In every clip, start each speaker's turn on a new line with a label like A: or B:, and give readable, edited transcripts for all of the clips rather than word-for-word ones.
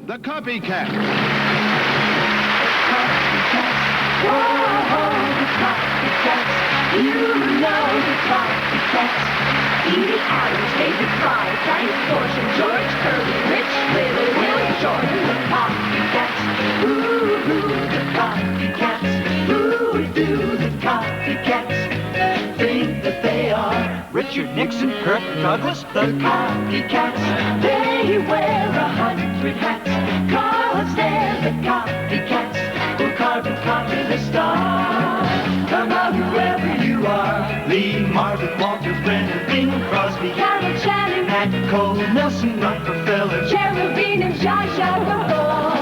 A: the Copycats.
B: Whoa, the Copycats. You know the Copycats. Edie, Adams, David, Frye, Frank, Gorshin, George, Kirby, Rich, Little, Will, Jordan, the Copycats. Ooh, the Copycats. Who do the Copycats think that they are?
C: Richard Nixon, Kirk Douglas,
B: The Copycats. They wear 100 hats, 'cause they're the Copycats who carve and copy the star. Come out whoever you are.
C: Lee, Margaret, Walter, Brenner, Bing Crosby,
B: Carol Channing,
C: Nat Cole, Nelson Rockefeller,
B: Cherubine and Zsa Zsa Gabor.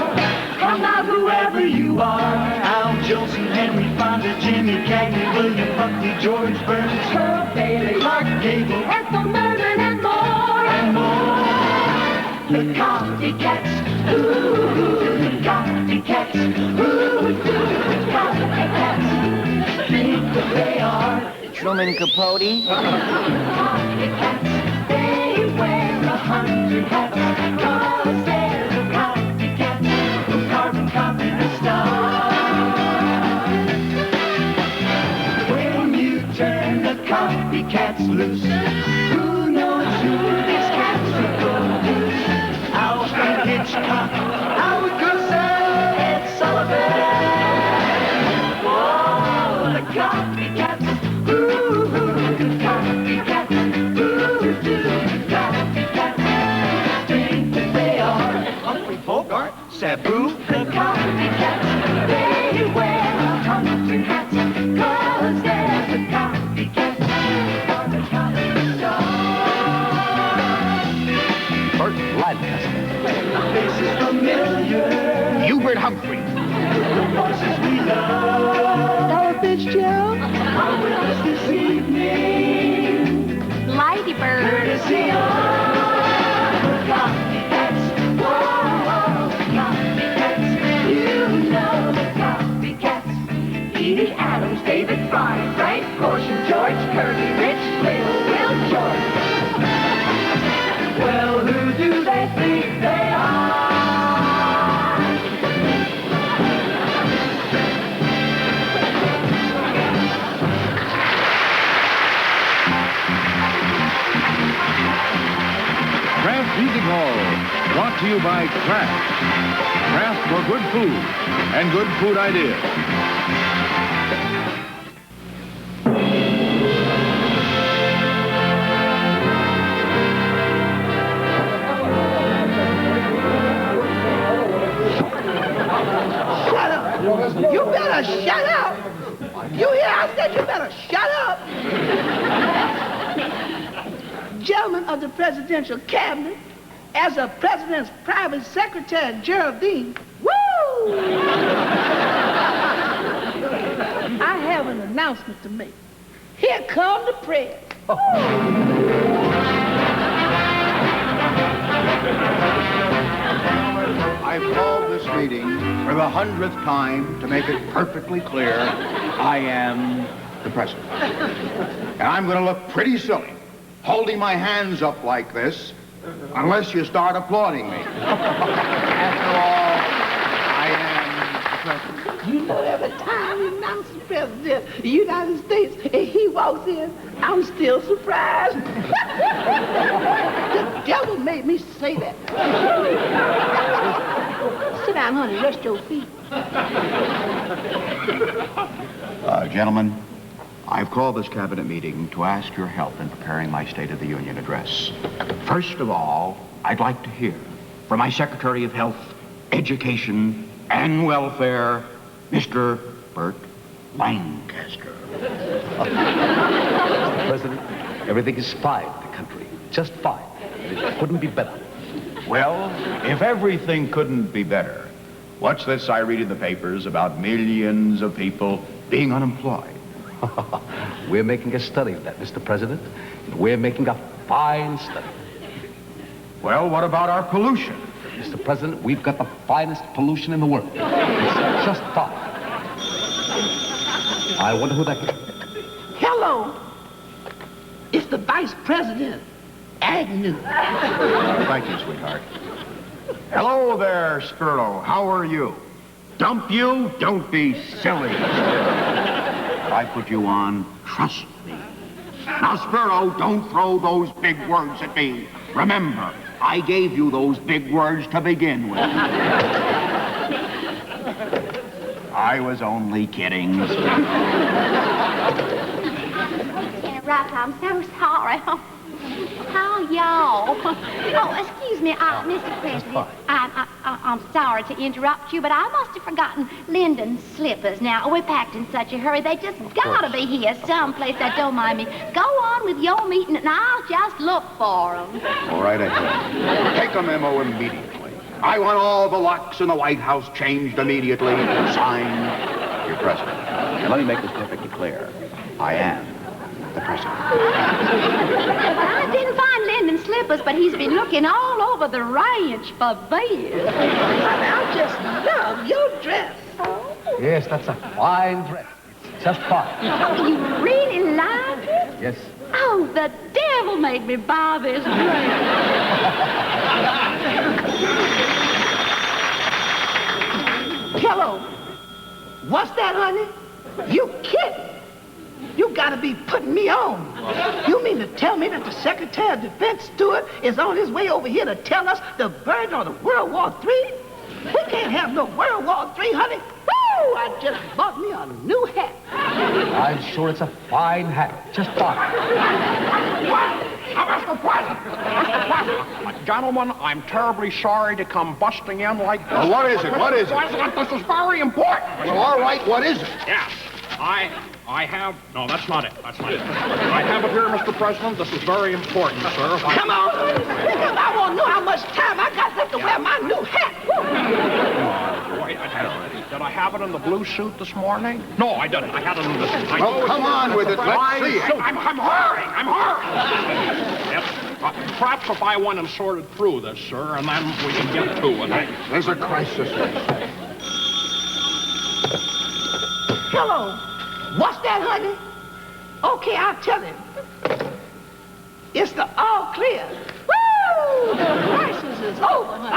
B: Come out whoever you are.
C: Al Jolson, Henry Fonda, Jimmy Cagney, William Buckley, George Burns,
B: Pearl Bailey,
C: Clark Gable,
B: Ethel Merman and more.
C: and more.
B: The Copycats. Ooh, the Copycats. Who do the Copycats think that they are?
D: Truman Capote.
B: Copycats. They wear 100 hats, 'cause they're the Copycats who carve and copy the stars. When you turn the Copycats loose, who knows who these cats will produce?
C: Alfred Hitchcock, Howard Cosell,
B: Ed Sullivan. Whoa, the Copycats. Ooh, the Copycats. Who do the Copycats think that they are?
C: Humphrey Bogart, Sabu,
B: The Copycats. They wear 100 hats, 'cause they're the Copycats. Are the Copycats.
D: Burt Lancaster.
B: Faces familiar.
A: Hubert Humphrey.
B: The voices we love.
E: Ella Fitzgerald.
B: Are with us this evening.
E: Lady Bird.
B: Courtesy of the Copycats. Whoa, the Copycats. You know the Copycats. Edie, Adams, David, Frye, Frank, Gorshin, George, Kirby, Rich, Little, Will, George. Well, who do they think they are?
A: Kraft Music Hall, brought to you by Kraft. Kraft for good food and good food ideas.
E: Shut up. You better shut up. You hear? I said you better shut up. Gentlemen of the presidential cabinet, as a president's private secretary, Geraldine, woo! I have an announcement to make. Here come the press.
F: I've called this meeting for the 100th time to make it perfectly clear I am the president. And I'm going to look pretty silly holding my hands up like this unless you start applauding me. After all, I am the president.
E: You know, every time he announces the president of the United States and he walks in, I'm still surprised. The devil made me say that. Sit down, honey, rest your feet.
F: Gentlemen, I've called this cabinet meeting to ask your help in preparing my State of the Union address. First of all, I'd like to hear from my Secretary of Health, Education, and Welfare, Mr. Burt Lancaster.
G: President, everything is fine in the country. Just fine. It couldn't be better.
F: Well, if everything couldn't be better, what's this I read in the papers about millions of people being unemployed?
G: We're making a study of that, Mr. President. We're making a fine study.
F: Well, what about our pollution?
G: Mr. President, we've got the finest pollution in the world. It's just fine. I wonder who that is.
E: Hello. It's the Vice President, Agnew.
F: Thank you, sweetheart. Hello there, Spurlow. How are you? Dump you? Don't be silly. I put you on. Trust me. Now, Spurlow, don't throw those big words at me. Remember, I gave you those big words to begin with. I was only kidding, Spurlow.
B: Interrupt, I'm so sorry. How y'all? Oh, excuse me, Mr. President. I'm sorry to interrupt you, but I must have forgotten Lyndon's slippers. Now, we're packed in such a hurry. They just gotta be here someplace. Now, don't mind me. Go on with your meeting, and I'll just look for them.
F: All right, ahead. Take a memo immediately. I want all the locks in the White House changed immediately. Signed, your president.
D: Now, let me make this perfectly clear. I am the president.
B: I didn't find Lyndon's slippers, but he's been looking all over the ranch for these.
E: I just love your dress.
G: Yes, that's a fine dress. It's just fine.
B: Oh, you really like it?
G: Yes.
B: Oh, the devil made me buy this dress.
E: Hello. What's that, honey? You kidding? You gotta be putting me on. You mean to tell me that the Secretary of Defense Stewart is on his way over here to tell us the burden of the World War III? We can't have no World War III, honey. Woo! I just bought me a new hat.
G: I'm sure it's a fine hat. Just fine.
F: Mr. President!
H: Gentlemen, I'm terribly sorry to come busting in like this.
F: Well, what is it? What is it?
H: President, this is very important.
F: Well, all right, what is it?
H: Yes, I have... No, that's not it. That's not it. I have it here, Mr. President. This is very important, sir.
E: Come on. Because I want to know how much time I got left to wear my new hat.
H: Wait, did I have it in the blue suit this morning? No, I didn't. I had it in this...
F: Well, come on with it. Let's see it.
H: I'm hurrying. I'm hurrying. Yes. Perhaps if I went and sorted through this, sir, and then we can get to it.
F: There's a crisis.
E: Hello. What's that, honey? Okay, I'll tell him. It's the all clear. Woo! The crisis is over, honey.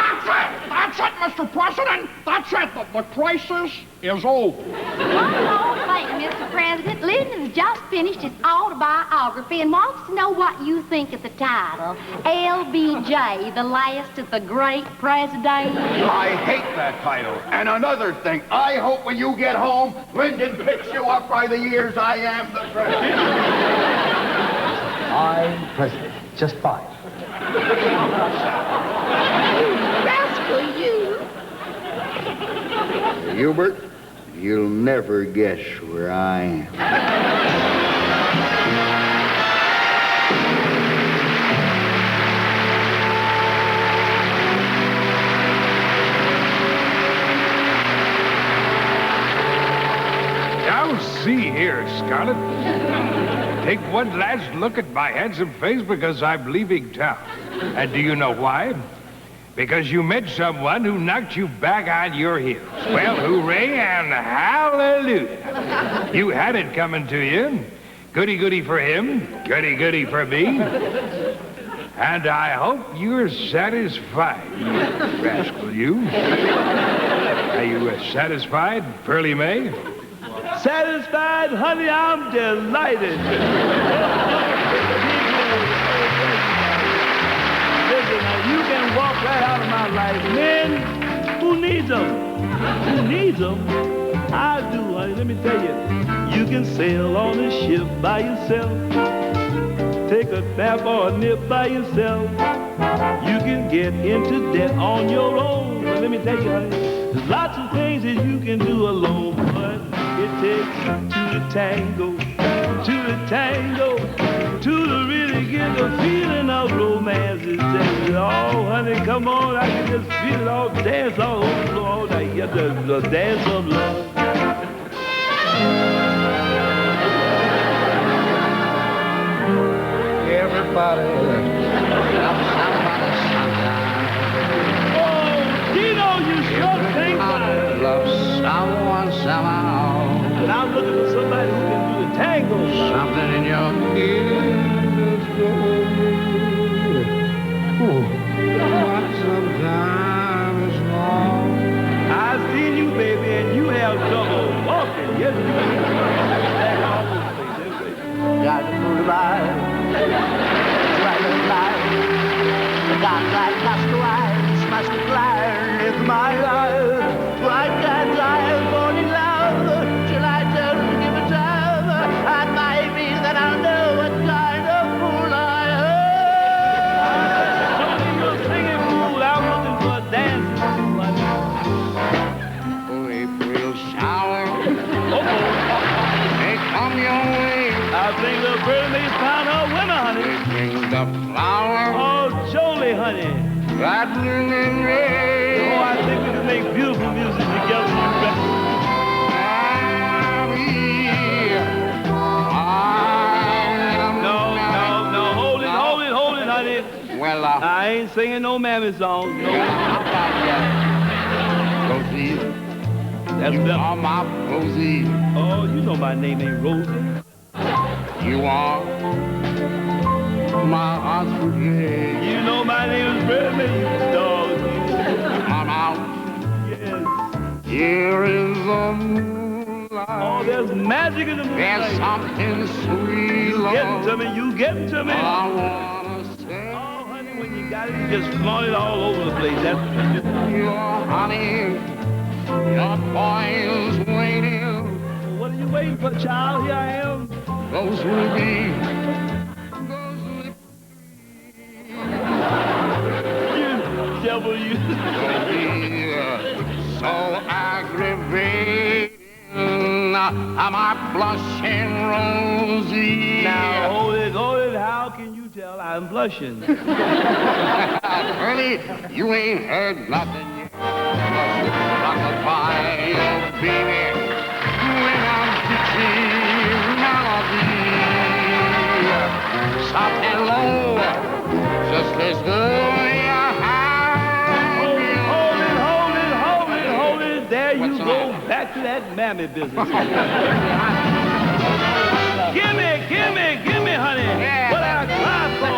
H: That's it, Mr. President. That's it. The crisis is over.
B: One more thing, Mr. President. Lyndon's just finished his autobiography and wants to know what you think of the title. LBJ, the last of the great president.
F: I hate that title. And another thing, I hope when you get home, Lyndon picks you up by the ears. I am the president.
G: Fine president. Just fine.
E: Rascal, you.
F: Hubert, you'll never guess where I am.
I: Now see here, Scarlett. Take one last look at my handsome face because I'm leaving town. And do you know why? Because you met someone who knocked you back on your heels. Well, hooray and hallelujah. You had it coming to you. Goody-goody for him, goody-goody for me. And I hope you're satisfied, you rascal, you. Are you satisfied, Pearly May?
C: Satisfied, honey, I'm delighted. Listen, now, you can walk right out of my life. Men, who needs them? Who needs them? I do, honey. Let me tell you. You can sail on a ship by yourself. Take a nap or a nip by yourself. You can get into debt on your own. But let me tell you, honey, there's lots of things that you can do alone, but it takes two to tango, to really get the feeling of romance. Oh, honey, come on, I can just feel it all, dance all over the floor all night. Yeah, the dance of love.
D: Everybody loves somebody sometime.
C: Oh, Dino, you sure think about it.
D: Loves someone somehow.
C: And I'm looking for somebody who can do the tango.
D: Something in your ears goes. But sometimes
C: my life. Why can't I have born in love? Shall I tell her to give a time? And maybe then I'll know what kind of fool I am. You're singing fool. I'm looking for a dancing fool.
F: Oh, April shower.
C: Okay.
F: They come your way.
C: I think the Burmese found her winner, honey.
F: They bring the flower.
C: Oh, Jolie, honey.
F: Rattling in rain.
C: Oh, I think we can make beautiful music together, you bet. No, hold it, honey.
F: Well,
C: I ain't singing no mammy songs. No.
F: Rosie,
C: That's
F: you
C: better.
F: are my Rosie.
C: Oh, you know my name ain't Rosie.
F: You are my heart's brigade.
C: You know my name is Birdie, you dog.
F: I'm out.
C: Yes.
F: Here is the moonlight.
C: Oh, there's magic in the
F: There's
C: moonlight.
F: something sweet,
C: You
F: Lord.
C: getting to me, you getting to me.
F: I wanna say,
C: Oh, honey, when you got it, you just flaunt it all over the place. That's
F: your honey, your boy is waiting.
C: what are you waiting for, child? Here I am.
F: Those will be,
C: You devil, you.
F: so aggravating. Am I blushing, Rosie?
C: Now, hold it. How can you tell I'm blushing?
F: Honey, you ain't heard nothing yet. Rock-a-bye, baby, when I'm pitching melody. Soft and low, just as good
C: Hold it. There you
F: What's the
C: go,
F: matter?
C: back to that mammy business. Give me, honey.
F: Yeah.
C: What I cry for?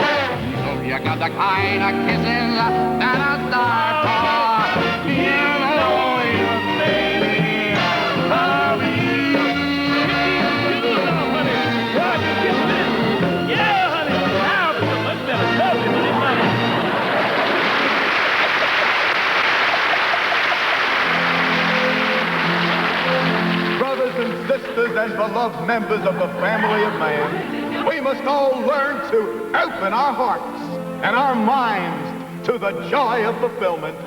F: So you got the kind of kisses that I die for. You know you baby,
C: Yeah, honey. Now I feel much better. Love you, honey.
J: Brothers and sisters and beloved members of the family of man, we must all learn to open our hearts and our minds to the joy of fulfillment.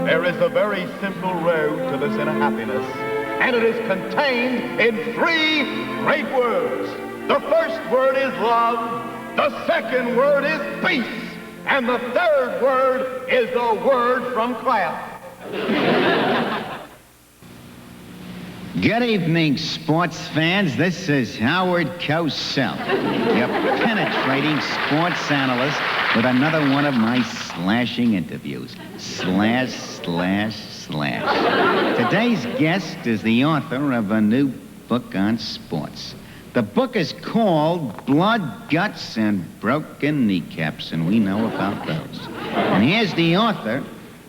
J: There is a very simple road to this inner happiness, and it is contained in 3 great words. The first word is love, the second word is peace, and the third word is a word from Kraft.
K: Good evening, sports fans. This is Howard Cosell, your penetrating sports analyst, with another one of my slashing interviews. Slash. Today's guest is the author of a new book on sports. The book is called Blood, Guts, and Broken Kneecaps, and we know about those. And here's the author,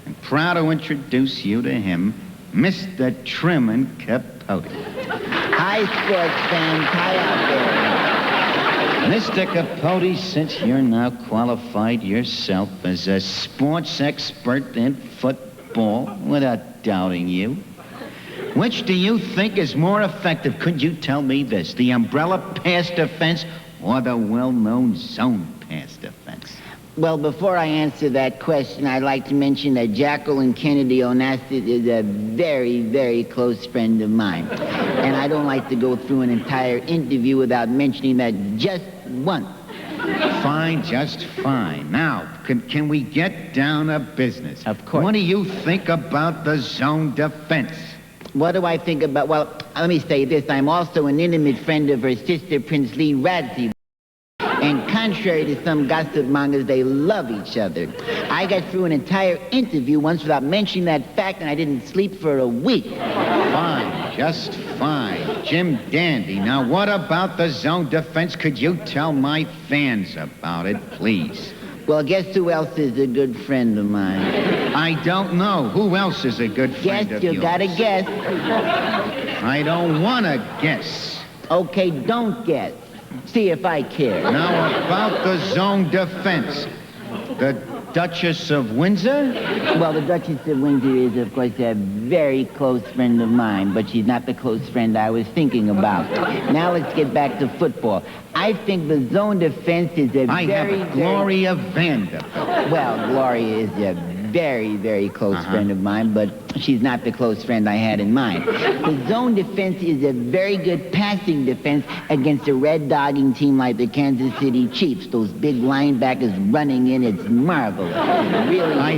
K: and proud to introduce you to him, Mr. Truman Capote.
E: Hi, sports fans. Hi out there.
K: Mr. Capote, since you're now qualified yourself as a sports expert in football, without doubting you, which do you think is more effective? Could you tell me this? The umbrella pass defense or the well-known zone pass defense?
E: Well, before I answer that question, I'd like to mention that Jacqueline Kennedy Onassis is a very, very close friend of mine. And I don't like to go through an entire interview without mentioning that just once.
K: Fine, just fine. Now, can we get down to business?
E: Of course.
K: What do you think about the zone defense?
E: What do I think about... Well, let me say this. I'm also an intimate friend of her sister, Princely Radzi. And contrary to some gossip mongers, they love each other. I got through an entire interview once without mentioning that fact, and I didn't sleep for a week.
K: Fine, just fine. Jim Dandy. Now, what about the zone defense? Could you tell my fans about it, please?
E: Well, guess who else is a good friend of mine?
K: I don't know. Who else is a good friend of yours?
E: You gotta guess.
K: I don't want to guess.
E: Okay, don't guess. See if I care.
K: Now, about the zone defense. The Duchess of Windsor?
L: Well, the Duchess of Windsor is, of course, a very close friend of mine, but she's not the close friend I was thinking about. Now let's get back to football. I think the zone defense is a
K: I have a Gloria Vanderbilt.
L: Well, Gloria is a very, very close friend of mine, but she's not the close friend I had in mind. The zone defense is a very good passing defense against a red-dogging team like the Kansas City Chiefs. Those big linebackers running in, it's marvelous. It's really...
K: I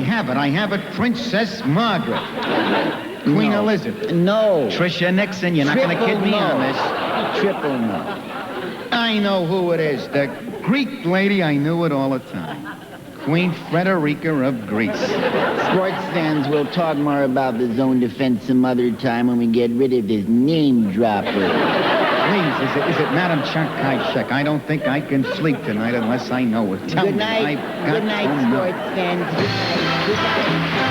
K: have it, Princess Margaret. Queen Elizabeth.
L: No.
K: Tricia Nixon, you're not going to kid me on this.
L: Triple no.
K: I know who it is. The Greek lady, I knew it all the time. Queen Frederica of Greece.
L: Sports fans will talk more about the zone defense some other time when we get rid of this name dropper.
K: Please, is it Madam Chakashek? I don't think I can sleep tonight unless I know it. Tell
L: Good
K: me,
L: night.
K: I've got
L: Good night,
K: to know.
L: sports fans. Good night. Good night.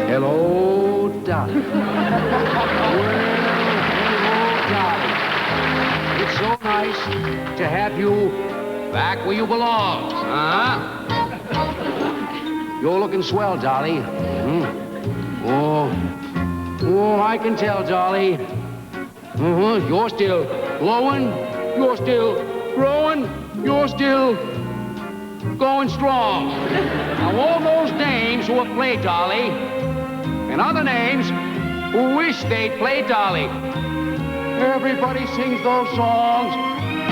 G: Hello, Dolly. Well, hello, Dolly. It's so nice to have you back where you belong, huh? You're looking swell, Dolly. Oh, I can tell, Dolly. You're still glowing. You're still growing. You're still going strong. Now, all those names who have played Dolly, and other names who wish they'd play Dolly. Everybody sings those songs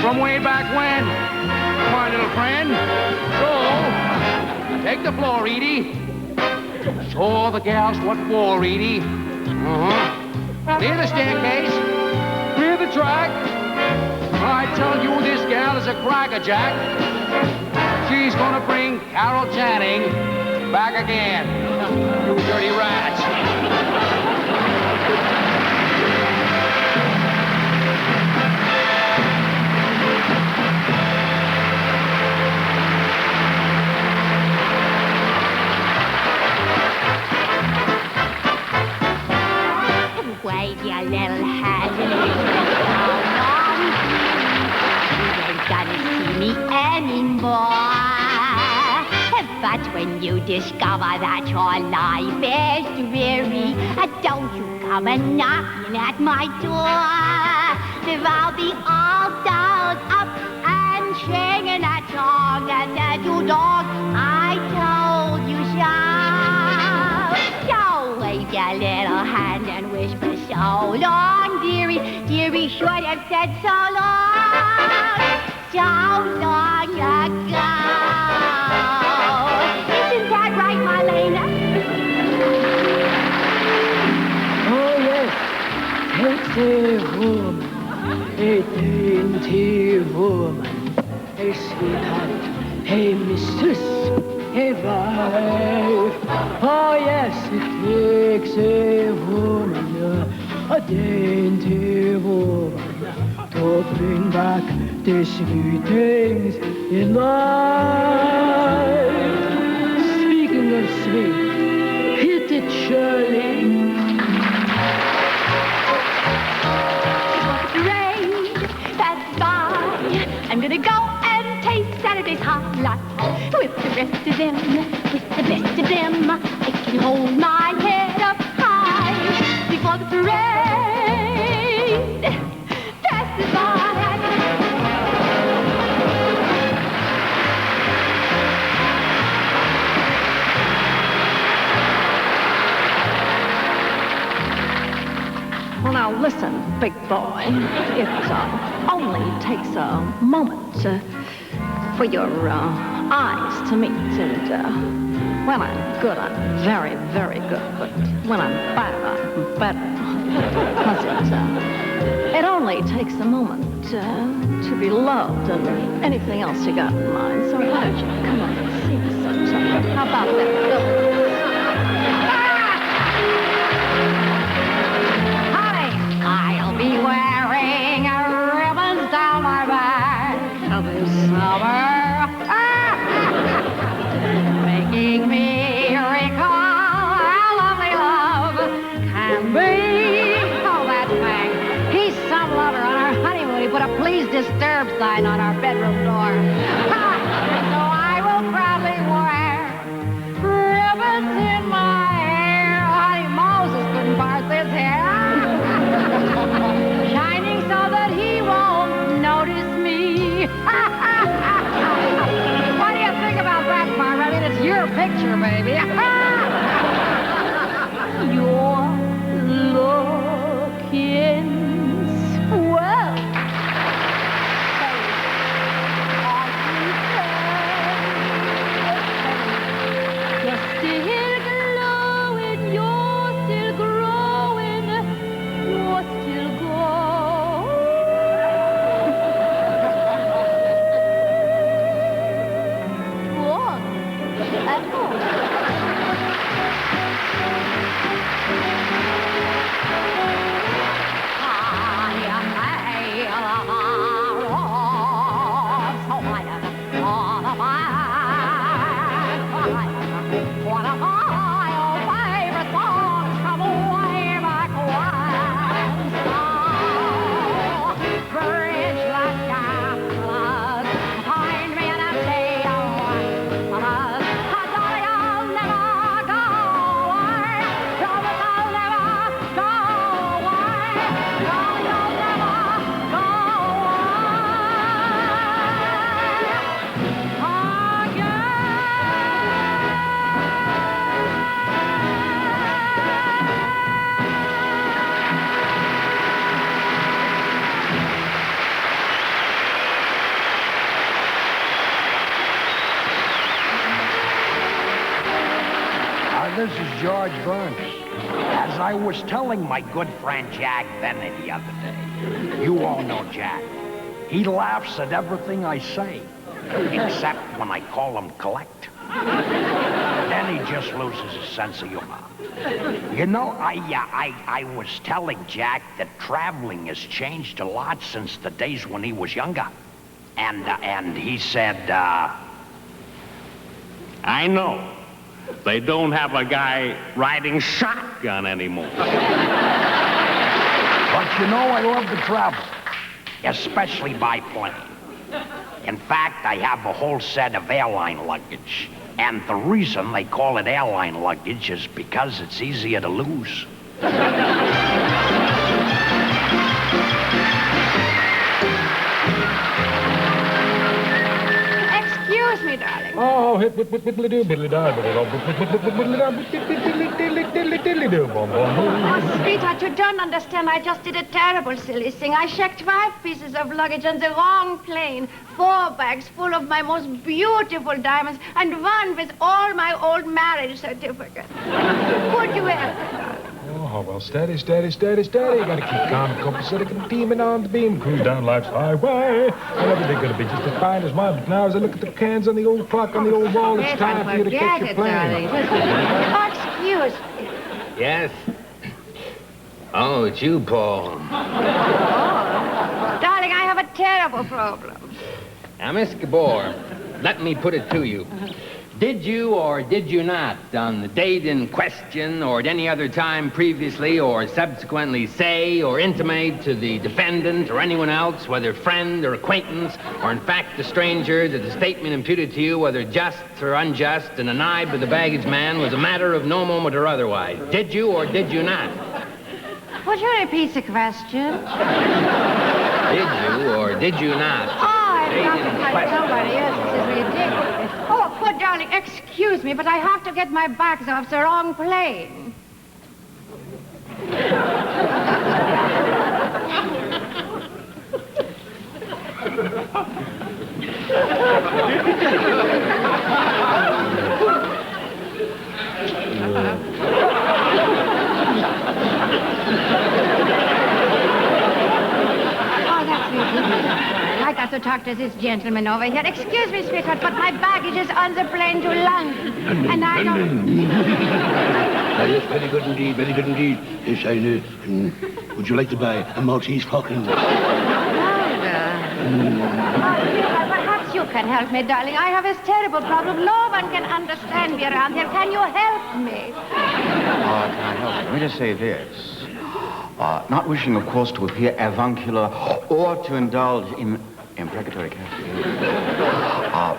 G: from way back when, my little friend. So, take the floor, Edie. Show the gals what for, Edie. Clear the staircase. Clear the track. I tell you, this gal is a crackerjack. She's gonna bring Carol Channing back again. You dirty rats.
B: Wave your little hand and you ain't gonna see me anymore. But when you discover that your life is dreary, don't you come knocking at my door. Then I'll be all dolled up and singing that song that said, you dog, I told you so. So wave your little hand and whisper so long, dearie. Dearie should have said so long ago. Isn't that right, Marlena?
M: Oh, yes. It's a woman, a dainty woman, a sweetheart, a mistress, a wife. Oh, yes, it takes a woman, a dainty woman, to bring back the sweet things in life. Speaking of sweet, hit it, Shirley.
B: Rain, that's fine. I'm gonna go and taste Saturday's hot lot with the rest of them, with the best of them. I can hold my head up high before the parade passes by. Well, now listen, big boy. It only takes a moment for your eyes to meet. And when I'm good, I'm very, very good. But when I'm bad, I'm better. Because it only takes a moment to be loved and anything else you got in mind. So why don't you come up and see me sometime? How about that? I'll be wearing ribbons down my back this summer, making me recall our lovely love
N: disturb sign on our bedroom door. So I will proudly wear ribbons in my hair. Honey, Moses couldn't part this hair. Shining so that he won't notice me. What do you think about that, Barb? I mean, it's your picture, baby. You're looking swell. You're still glowing, you're still growing, you're still going. At home. One of my old favorite songs from way back when. So, bridge like castles, find me in a sea of white. Darling, I'll never go away. Promise I'll never go away. Darling, I'll never go away.
H: This is George Burns. As I was telling my good friend Jack Benny the other day, you all know Jack. He laughs at everything I say, except when I call him collect. Then he just loses his sense of humor. You know, I was telling Jack that traveling has changed a lot since the days when he was younger. And he said,
O: I know. They don't have a guy riding shotgun anymore.
H: But you know, I love to travel, especially by plane. In fact, I have a whole set of airline luggage. And the reason they call it airline luggage is because it's easier to lose.
N: Excuse me, darling.
I: Oh,
N: Oh, sweetheart, you don't understand. I just did a terrible silly thing. I checked 5 pieces of luggage on the wrong plane. 4 bags full of my most beautiful diamonds, and 1 with all my old marriage certificates. Could you help me, darling?
I: Oh, well, steady. You gotta keep calm, copacetic, and beaming on the beam. Cruise down life's highway. And everything's gonna be just as fine as mine. But now as I look at the cans on the old clock on the old wall, it's time for you to catch your plane.
N: Oh, excuse me.
G: Yes? Oh, it's you, Paul.
N: Darling, I have a terrible problem.
G: Now, Miss Gabor, let me put it to you. Did you or did you not, on the date in question or at any other time previously or subsequently say or intimate to the defendant or anyone else, whether friend or acquaintance, or in fact a stranger, that the statement imputed to you, whether just or unjust, and a nibe of the baggage man was a matter of no moment or otherwise? Did you or did you not?
N: Would you repeat the question?
G: Did you or did you not?
N: Oh, I've got to cut somebody else. This is ridiculous. Oh, poor darling, excuse me, but I have to get my bags off the wrong plane. I got to talk to this gentleman over here. Excuse me, sweetheart, but my baggage is on the plane to London. And I don't...
P: Yes, very good indeed, very good indeed. Yes, would you like to buy a Maltese Falcon?
N: Perhaps you can help me, darling. I have this terrible problem. No one can understand me around here. Can you help me?
D: Oh, can I help you? Let me just say this.
F: Not wishing, of course, to appear avuncular or to indulge in imprecatory castigation,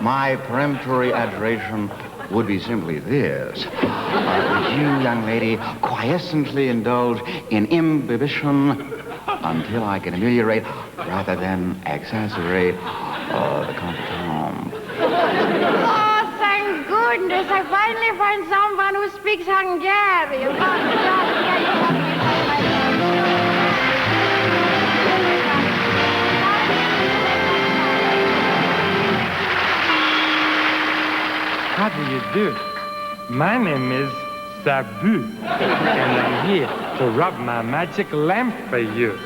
F: my peremptory adjuration would be simply this. Would you, young lady, quiescently indulge in imbibition until I can ameliorate rather than exacerbate the contretemps?
N: Oh, thank goodness. I finally find someone who speaks Hungarian.
Q: How do you do? My name is Sabu, and I'm here to rub my magic lamp for you.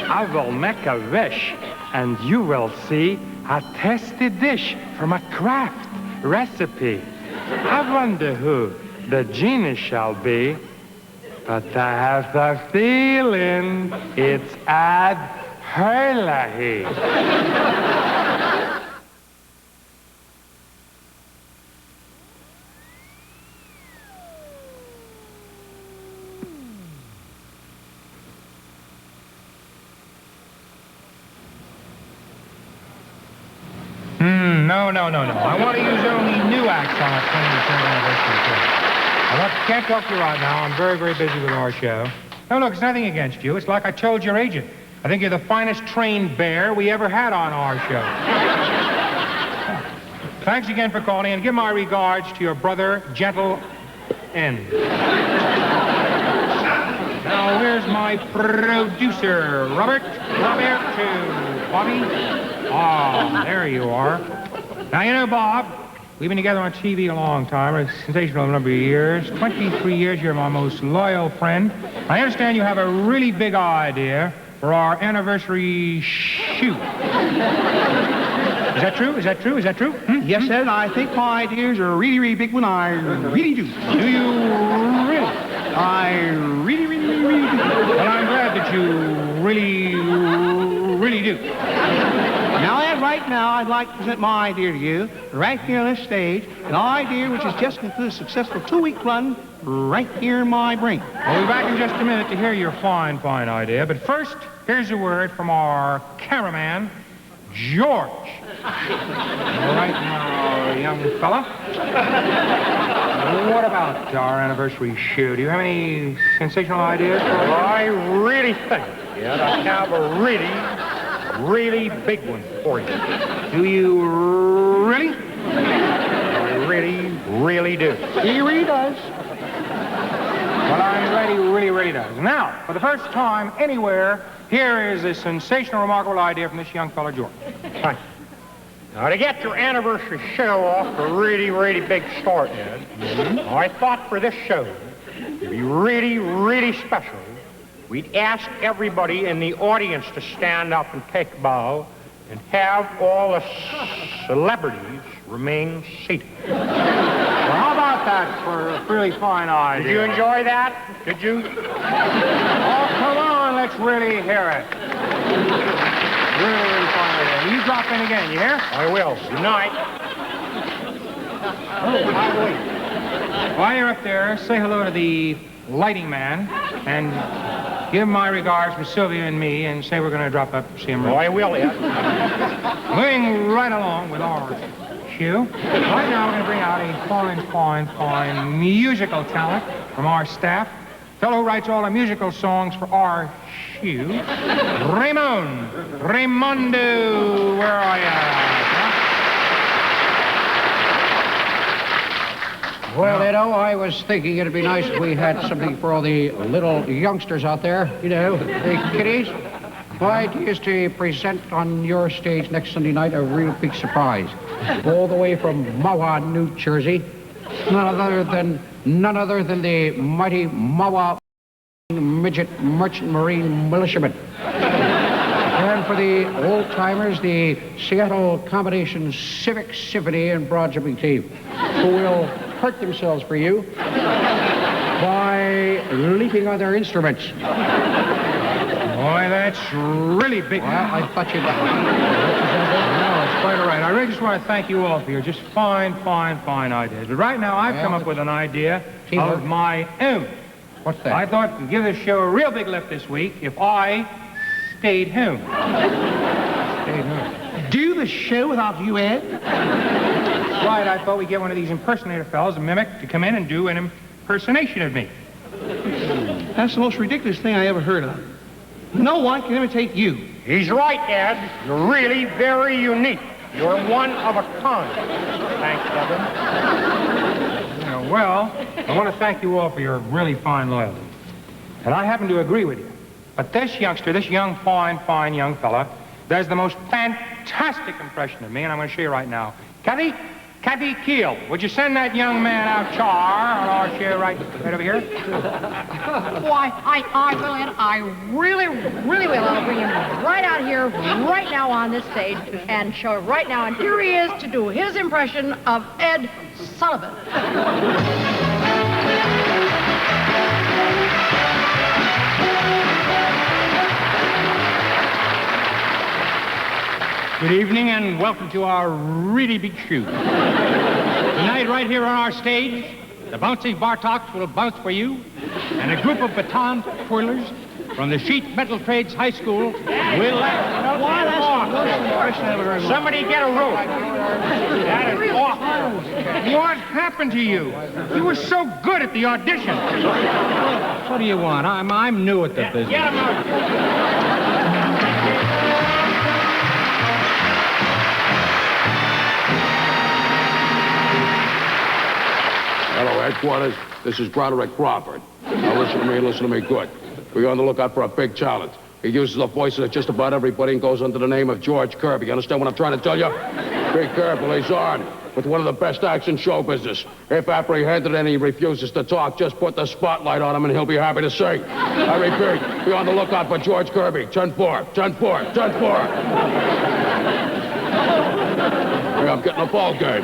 Q: I will make a wish, and you will see a tasty dish from a Kraft recipe. I wonder who the genie shall be, but I have a feeling it's Ad Herlahy.
I: No. I want to use only new acts on our 23rd anniversary tour. Can't talk to you right now. I'm very, very busy with our show. No, look, it's nothing against you. It's like I told your agent. I think you're the finest trained bear we ever had on our show. Thanks again for calling, and give my regards to your brother, Gentle N. Now, where's my producer, Robert? Bobby? Ah, there you are. Now, you know, Bob, we've been together on TV a long time, a sensational number of years. 23 years, you're my most loyal friend. I understand you have a really big idea for our anniversary shoot. Is that true?
R: Yes, Ed, I think my ideas are a really, really big one. I really do.
I: Do you really?
R: I really, really, really, really do.
I: Well, I'm glad that you really, really do.
R: Now, Ed, right now, I'd like to present my idea to you, right here on this stage, an idea which has just concluded a successful 2-week run right here in my brain.
I: We'll be back in just a minute to hear your fine, fine idea. But first, here's a word from our cameraman, George. All right, now, young fella. What about our anniversary show? Do you have any sensational ideas?
Q: I really think that I have a really big one for you.
I: Do you really?
Q: I really do.
R: He really does.
I: Well, I'm ready, really does. Now, for the first time anywhere, here is a sensational, remarkable idea from this young fella, George.
Q: Right. Now, to get your anniversary show off a really big start, Ed, I thought for this show, to be really special, we'd ask everybody in the audience to stand up and take a bow and have all the celebrities remain seated.
I: Well, how about that for a really fine idea?
Q: Did you enjoy that? Did you?
I: Oh, come on, let's really hear it. Really fine idea. You drop in again, you hear?
Q: I will. Good night.
I: While you're up there, say hello to the lighting man and give him my regards from Sylvia and me and say we're going to drop up and see him.
Q: Oh, I will, yeah.
I: Moving right along with our show. Right now we're going to bring out a fine musical talent from our staff. Fellow who writes all the musical songs for our shoe. Raimundo, where are you?
G: Well, Edo, I was thinking it'd be nice if we had something for all the little youngsters out there, you know, the kiddies. My idea is to present on your stage next Sunday night a real big surprise. All the way from Mawa, New Jersey. None other than the mighty Mawa Midget Merchant Marine Militiamen. And for the old-timers, the Seattle Combination Civic Symphony and Broad Jumping Team, who will hurt themselves for you by leaping on their instruments.
I: Boy, that's really big.
G: Well, I thought you'd...
I: No, it's quite all right. I really just want to thank you all for your just fine ideas. But right now, I've come up with an idea of my own.
S: What's that?
T: I thought to give this show a real big lift this week if I stayed home. Stayed home.
R: Do the show without you, Ed?
T: Right, I thought we'd get one of these impersonator fellas, a mimic, to come in and do an impersonation of me.
R: That's the most ridiculous thing I ever heard of. No one can imitate you.
S: He's right, Ed. You're really very unique. You're one of a kind. Thanks, Kevin.
T: Well, I want to thank you all for your really fine loyalty. And I happen to agree with you. But this youngster, this young, fine young fella, does the most fantastic impression of me, and I'm going to show you right now. Caddy Keel, would you send that young man out char on our show right over here?
U: Why, I will, Ed. I really will. I'll bring him right out here, right now on this stage, and show him right now. And here he is to do his impression of Ed Sullivan.
S: Good evening and welcome to our really big shoot. Tonight, right here on our stage, the bouncing Bartoks will bounce for you, and a group of baton twirlers from the Sheet Metal Trades High School will laugh.
R: Why, that's the worst impression I ever heard.
S: Somebody get a rope. That is awful.
T: What happened to you? You were so good at the audition.
S: What do you want? I'm new at the business.
T: Get him out.
P: Hello, headquarters. This is Broderick Crawford. Now listen to me good. We're on the lookout for a big talent. He uses the voices of just about everybody and goes under the name of George Kirby. You understand what I'm trying to tell you? Big Kirby lays on with one of the best acts in show business. If apprehended and he refuses to talk, just put the spotlight on him and he'll be happy to sing. I repeat, be on the lookout for George Kirby. 10-4, 10-4, 10-4. Hey, I'm getting a ball game.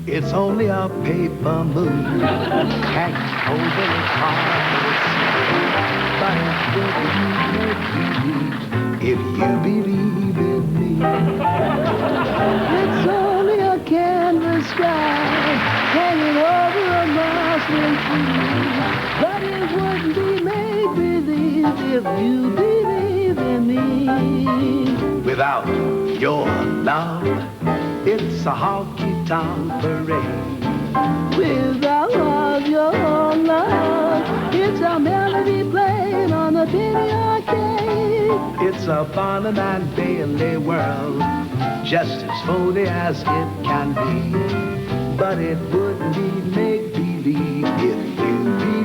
V: It's only a paper moon hanging over the hearts. But if you believe in me, it's only a canvas sky hanging over a muslin tree. But it wouldn't be make-believe if you believe in me. Without your love, it's a honky-tonk parade. Without your love, it's a melody playing on the penny arcade. It's a Barnum and Bailey world, just as phony as it can be. But it wouldn't be make-believe if you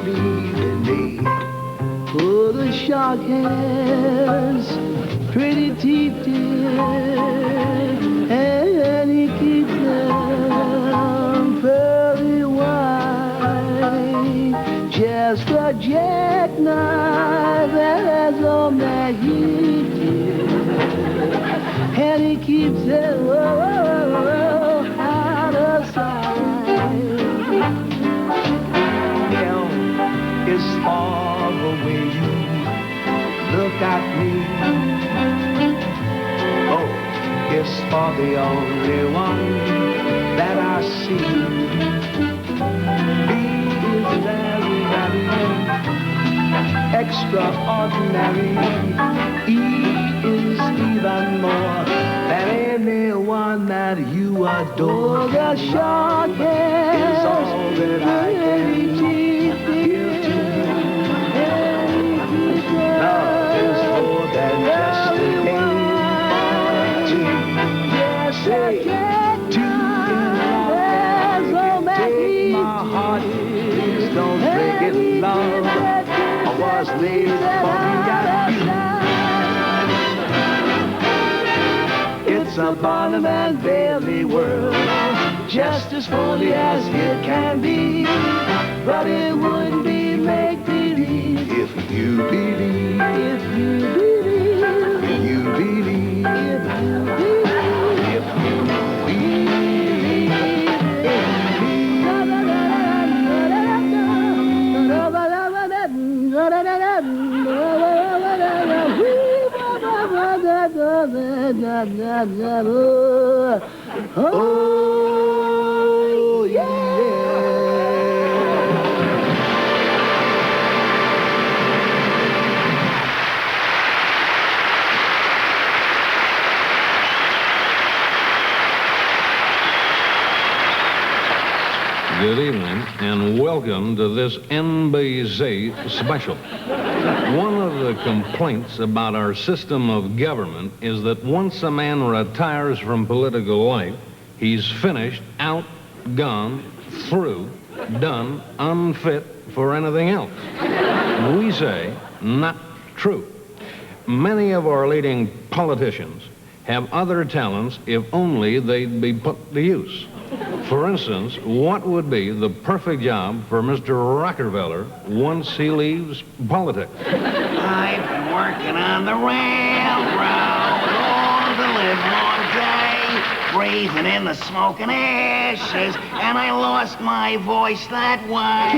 V: believe in me. Oh, the shark has pretty teeth, dear, and he keeps them pearly white. Just a jackknife that's all that he did, and he keeps them out of sight. Hell is far away. You look at me. Oh, it's for the only one that I see. He is very, very extraordinary. He is even more than anyone that you adore. The shark is all that I can give to you. Love is more than just a game. Say to take my heart, please don't break it, love. I was made for you. It's a Barnum and Bailey world, just as phony as it can be. But it wouldn't be make-believe if you believe. If you believe. If you believe. If you believe. Oh, yeah.
A: Good evening, and welcome to this NBC special. One of the complaints about our system of government is that once a man retires from political life, he's finished, out, gone, through, done, unfit for anything else. We say, not true. Many of our leading politicians have other talents if only they'd be put to use. For instance, what would be the perfect job for Mr. Rockefeller once he leaves politics?
E: I've been working on the railroad all the livelong day, breathing in the smoke and ashes, and I lost my voice that way.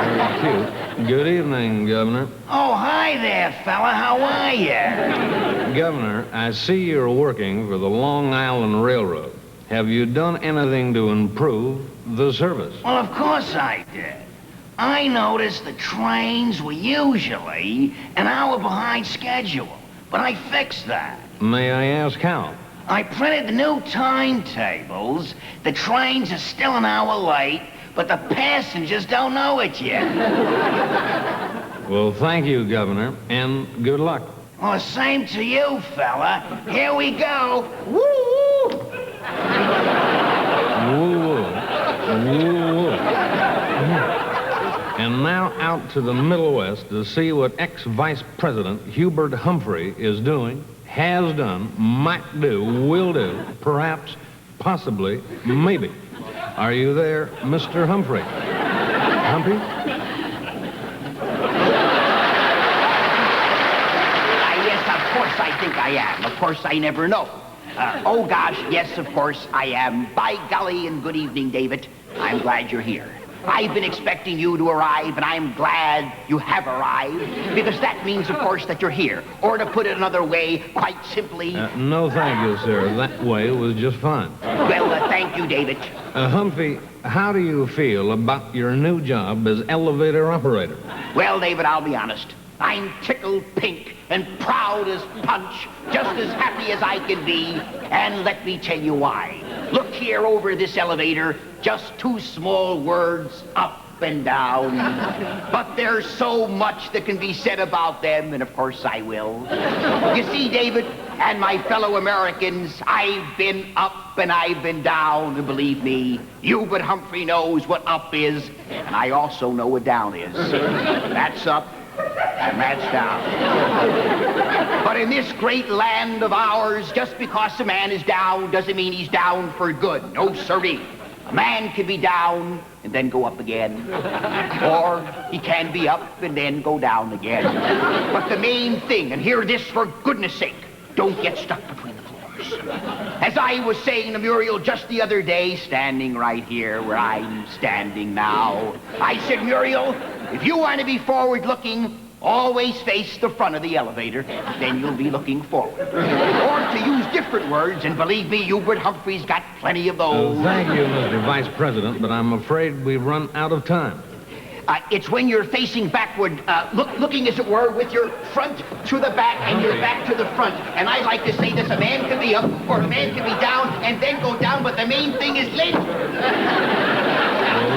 A: Very cute. Good evening, Governor.
E: Oh, hi there, fella. How are you?
A: Governor, I see you're working for the Long Island Railroad. Have you done anything to improve the service?
E: Well, of course I did. I noticed the trains were usually an hour behind schedule, but I fixed that.
A: May I ask how?
E: I printed the new timetables. The trains are still an hour late, but the passengers don't know it yet.
A: Well, thank you, Governor, and good luck.
E: Well, the same to you, fella. Here we go. Woo!
A: Woo-woo. Woo-woo. And now out to the Middle West to see what ex-Vice President Hubert Humphrey is doing, has done, might do, will do, perhaps, possibly, maybe. Are you there, Mr. Humphrey? Humphrey?
C: Yes, of course I think I am. Of course I never know. Oh, gosh, yes, of course I am. By golly, and good evening, David. I'm glad you're here. I've been expecting you to arrive, and I'm glad you have arrived, because that means, of course, that you're here. Or to put it another way, quite simply...
A: No, thank you, sir. That way was just fine.
C: Well, thank you, David.
A: Humphrey, how do you feel about your new job as elevator operator?
C: Well, David, I'll be honest. I'm tickled pink and proud as punch, just as happy as I can be, and let me tell you why. Look here over this elevator, just two small words, up and down. But there's so much that can be said about them, and of course I will. You see, David, and my fellow Americans, I've been up and I've been down, and believe me, Hubert Humphrey knows what up is, and I also know what down is. That's up. And that's down. But in this great land of ours, just because a man is down doesn't mean he's down for good. No, sirree. A man can be down and then go up again. Or he can be up and then go down again. But the main thing, and hear this for goodness sake, don't get stuck between the floors. As I was saying to Muriel just the other day, standing right here where I'm standing now, I said, Muriel, if you want to be forward-looking, always face the front of the elevator, then you'll be looking forward. Or to use different words, and believe me, Hubert Humphrey's got plenty of those.
A: Thank you, Mr. Vice President, but I'm afraid we've run out of time.
C: It's when you're facing backward, looking, as it were, with your front to the back and your back to the front. And I like to say this, a man can be up or a man can be down and then go down, but the main thing is lit.
A: Well,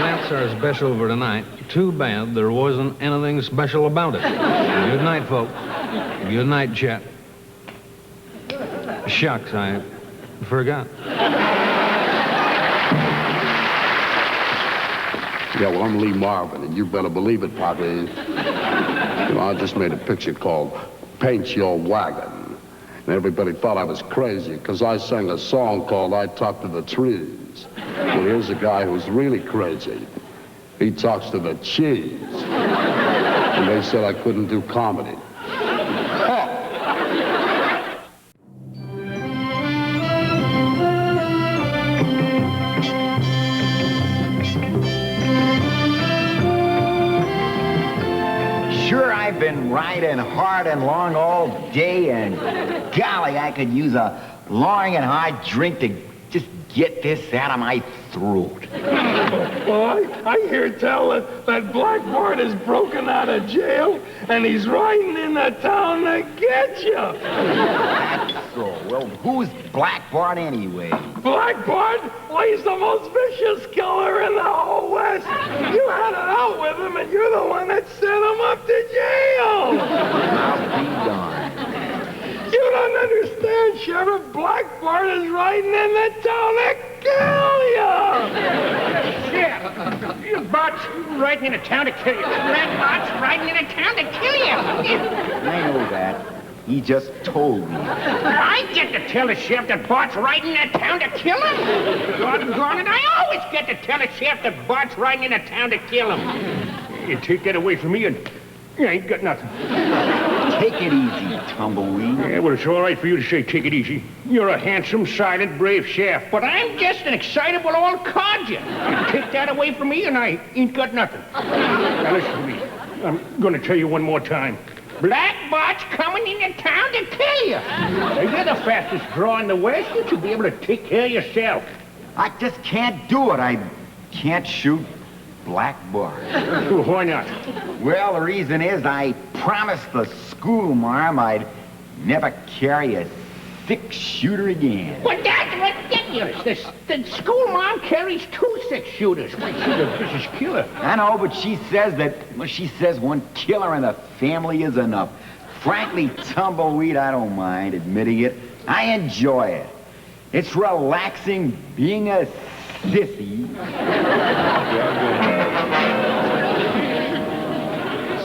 A: that's our special for tonight. Too bad there wasn't anything special about it. Good night, folks. Good night, Chet. Shucks, I forgot.
P: Yeah, well, I'm Lee Marvin, and you better believe it, Padre. You know, I just made a picture called Paint Your Wagon. And everybody thought I was crazy because I sang a song called I Talk to the Trees. Well, here's a guy who's really crazy. He talks to the cheese. And they said I couldn't do comedy.
F: Sure, I've been riding
L: hard and long all day, and golly, I could use a long and hard drink to just get this out of my throat.
J: Boy, I hear tell that Black Bart is broken out of jail, and he's riding into town to get you.
L: That's so. Well, who's Black Bart anyway?
J: Black Bart? Well, he's the most vicious killer in the whole West. You had it out with him, and you're the one that sent him up to jail.
L: I'll be darned.
J: You don't understand, Sheriff. Black Bart is riding into town to kill you.
C: Sheriff, Bart's riding into town to kill you. Black Bart's riding into town to kill you.
L: I know that. He just told me.
C: I get to tell the sheriff that Bart's riding into town to kill him. Doggone it, I always get to tell the sheriff that Bart's riding into town to kill him. You take that away from me and you ain't got nothing.
L: Take it easy, tumbleweed.
C: Yeah, well, it's all right for you to say take it easy. You're a handsome, silent, brave sheriff, but I'm just an excitable old codger. You take that away from me and I ain't got nothing. Now listen to me. I'm gonna tell you one more time. Black Bart's coming into town to kill you. Now, you're the fastest draw in the West. You should be able to take care of yourself.
L: I just can't do it. I can't shoot Black Bart.
C: Why not?
L: Well, the reason is I promised the schoolmarm I'd never carry a six-shooter again.
C: But that's ridiculous. The schoolmarm carries 2 six-shooters. Why, she's a vicious killer.
L: I know, but she says one killer in the family is enough. Frankly, tumbleweed, I don't mind admitting it. I enjoy it. It's relaxing being a sissy.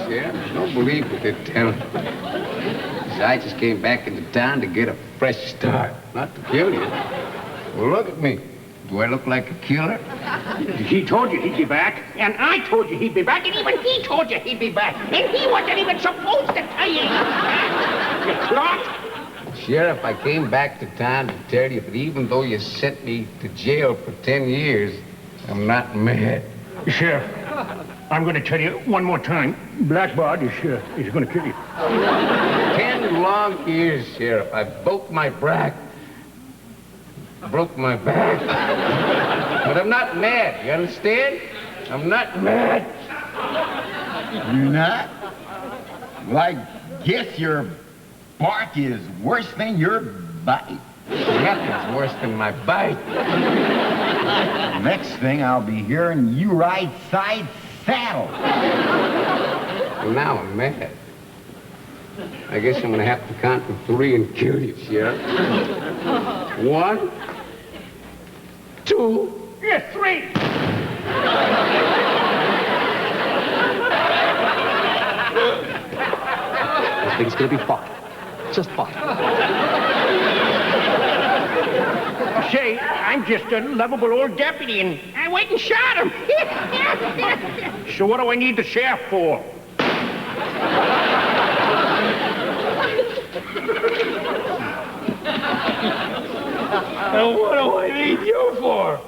K: Sheriff, I don't believe what they're telling me. I just came back into town to get a fresh start, not to kill you. Well, look at me. Do I look like a killer?
C: He told you he'd be back, and I told you he'd be back, and even he told you he'd be back, and he wasn't even supposed to tell you he'd be back. You clock.
K: Sheriff, I came back to town to tell you that even though you sent me to jail for 10 years, I'm not mad.
C: Sheriff, I'm going to tell you one more time. Black Bart is going to kill you.
K: 10 long years, Sheriff. I broke my back. Broke my back. But I'm not mad, you understand? I'm not mad.
L: You're not? Well, I guess your bark is worse than your bite.
K: Nothing's worse than my bite.
L: Next thing, I'll be hearing you ride side saddle.
K: Well, now I'm mad. I guess I'm gonna have to count to 3 and kill you, Sheriff. 1, 2.
C: Yeah, 3.
W: I think it's gonna be fun. Just fun.
C: Say, I'm just a lovable old deputy, and I went and shot him. So what do I need the sheriff for?
J: And what do I need you for?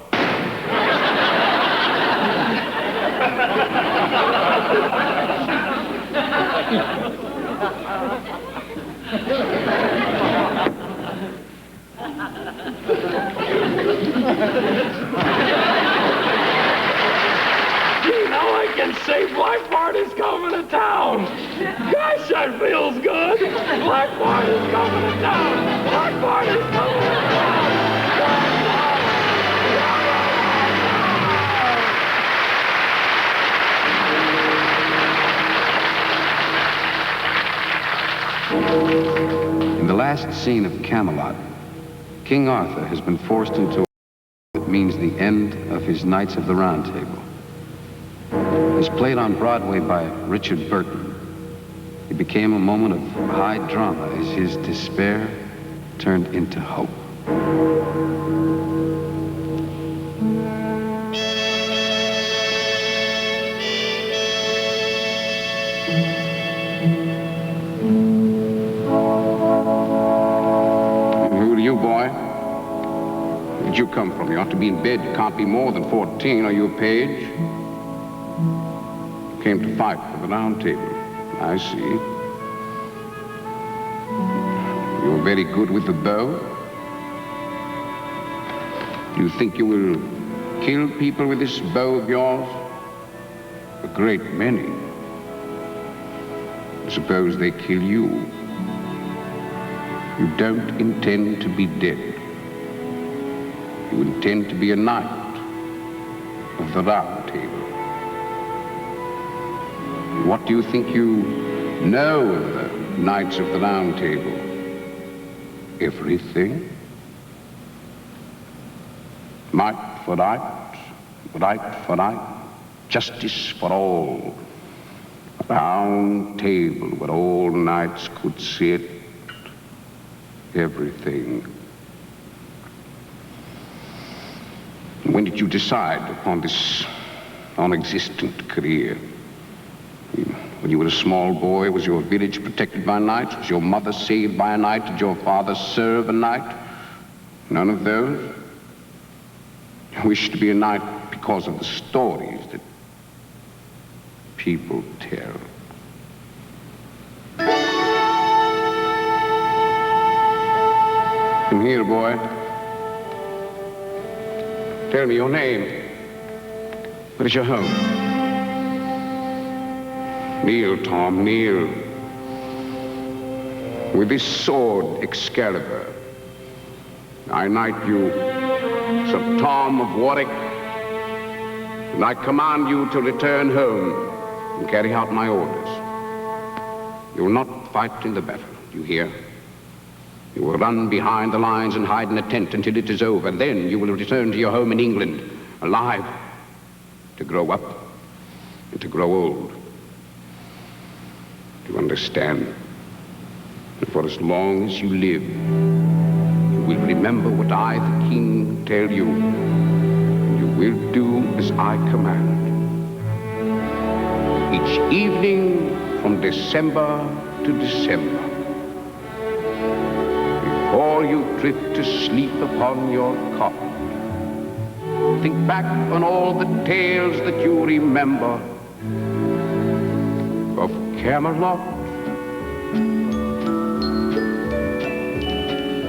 J: Now I can say Black Bart is coming to town. Gosh, that feels good. Black Bart is coming to town. Black Bart is coming to town.
X: In the last scene of Camelot, King Arthur has been forced into a that means the end of his Knights of the Round Table. It's played on Broadway by Richard Burton. It became a moment of high drama as his despair turned into hope.
P: Where'd you come from? You ought to be in bed. You can't be more than 14. Are you a page? Came to fight for the Round Table. I see.
X: You're very good with the bow. You think you will kill people with this bow of yours? A great many. Suppose they kill you. You don't intend to be dead. You intend to be a knight of the Round Table. What do you think you know of the Knights of the Round Table? Everything. Might for right, right for right, justice for all. A round table where all knights could sit. Everything. When did you decide upon this non-existent career? When you were a small boy, was your village protected by knights? Was your mother saved by a knight? Did your father serve a knight? None of those? You wished to be a knight because of the stories that people tell. Come here, boy. Tell me your name. What is your home? Kneel, Tom, kneel. With this sword, Excalibur, I knight you, Sir Tom of Warwick, and I command you to return home and carry out my orders. You will not fight in the battle, do you hear? You will run behind the lines and hide in a tent until it is over. Then you will return to your home in England, alive, to grow up and to grow old. Do you understand? And for as long as you live, you will remember what I, the king, tell you. And you will do as I command. Each evening from December to December, before you drift to sleep upon your cot, think back on all the tales that you remember of Camelot.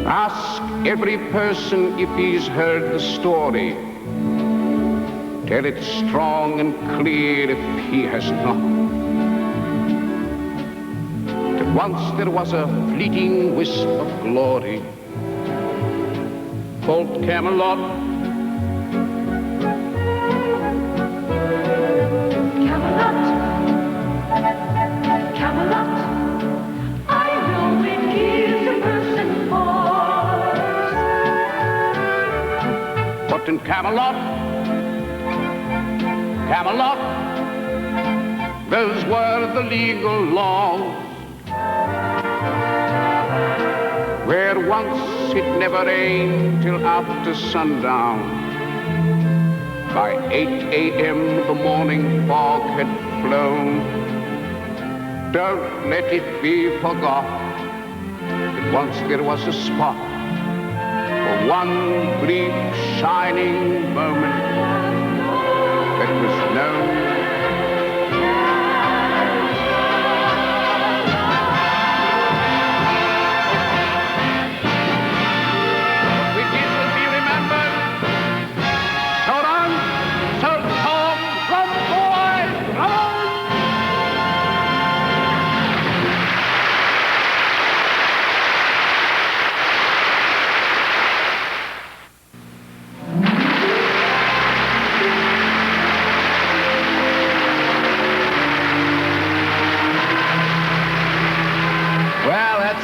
X: Ask every person if he's heard the story. Tell it strong and clear if he has not. That once there was a fleeting wisp of glory called Camelot. In Camelot, Camelot, those were the legal laws, where once it never rained till after sundown. By 8 a.m. the morning fog had flown. Don't let it be forgot that once there was a spot, for one brief shining moment that was known. What we did will be remembered. So long, Sir Tom from Frye.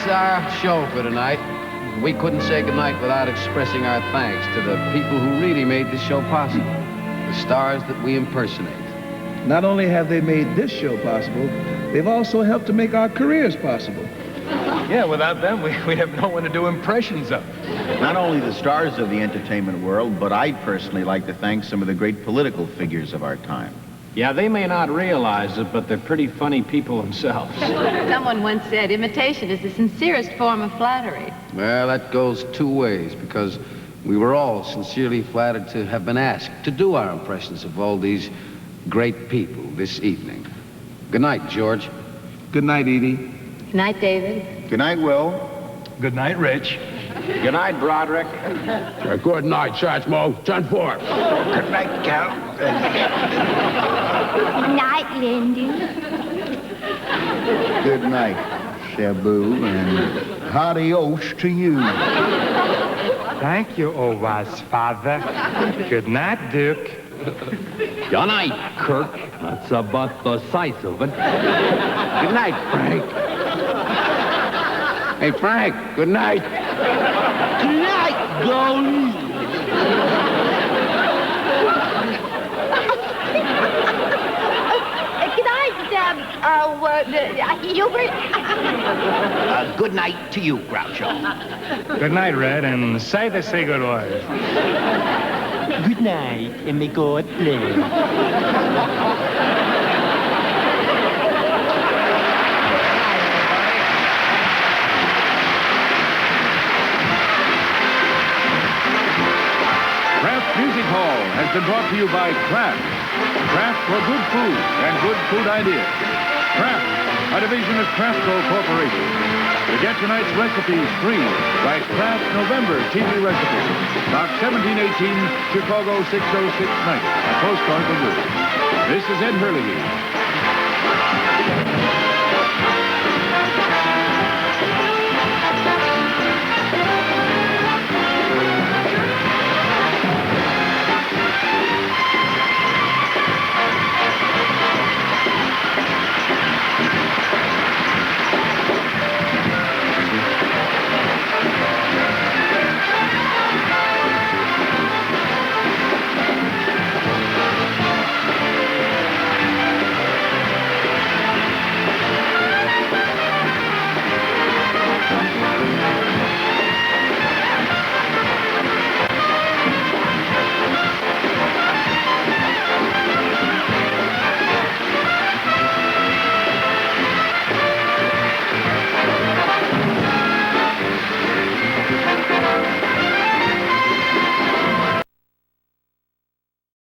K: Our show for tonight. We couldn't say goodnight without expressing our thanks to the people who really made this show possible, the stars that we impersonate.
B: Not only have they made this show possible, they've also helped to make our careers possible.
H: Yeah, without them, we'd have no one to do impressions of.
D: Not only the stars of the entertainment world, but I'd personally like to thank some of the great political figures of our time.
H: Yeah, they may not realize it, but they're pretty funny people themselves.
M: Someone once said imitation is the sincerest form of flattery.
K: Well, that goes two ways, because we were all sincerely flattered to have been asked to do our impressions of all these great people this evening. Good night, George.
B: Good night, Edie.
M: Good night, David.
D: Good night, Will.
I: Good night, Rich.
K: Good night, Broderick.
P: Good night, Satchmo. 10-4.
F: Good night, Cal.
G: Good night, Lindy.
F: Good night, Shabu, and adios to you.
T: Thank you, old wise father. Good night, Duke.
W: Good night, Kirk. That's about the size of it.
K: Good night, Frank. Hey, Frank, good night.
L: Good night, Goldie.
G: Good night, Hubert.
C: Good night to you, Groucho.
T: Good night, Red, and say the say good words.
L: Good night, and may God bless.
N: Kraft Music Hall has been brought to you by Kraft. Kraft for good food and good food ideas. Kraft, a division of Kraftco Corporation. To get tonight's recipes free, write Kraft November TV recipes. Box 1718, Chicago 60690. A postcard from you. This is Ed Hurley.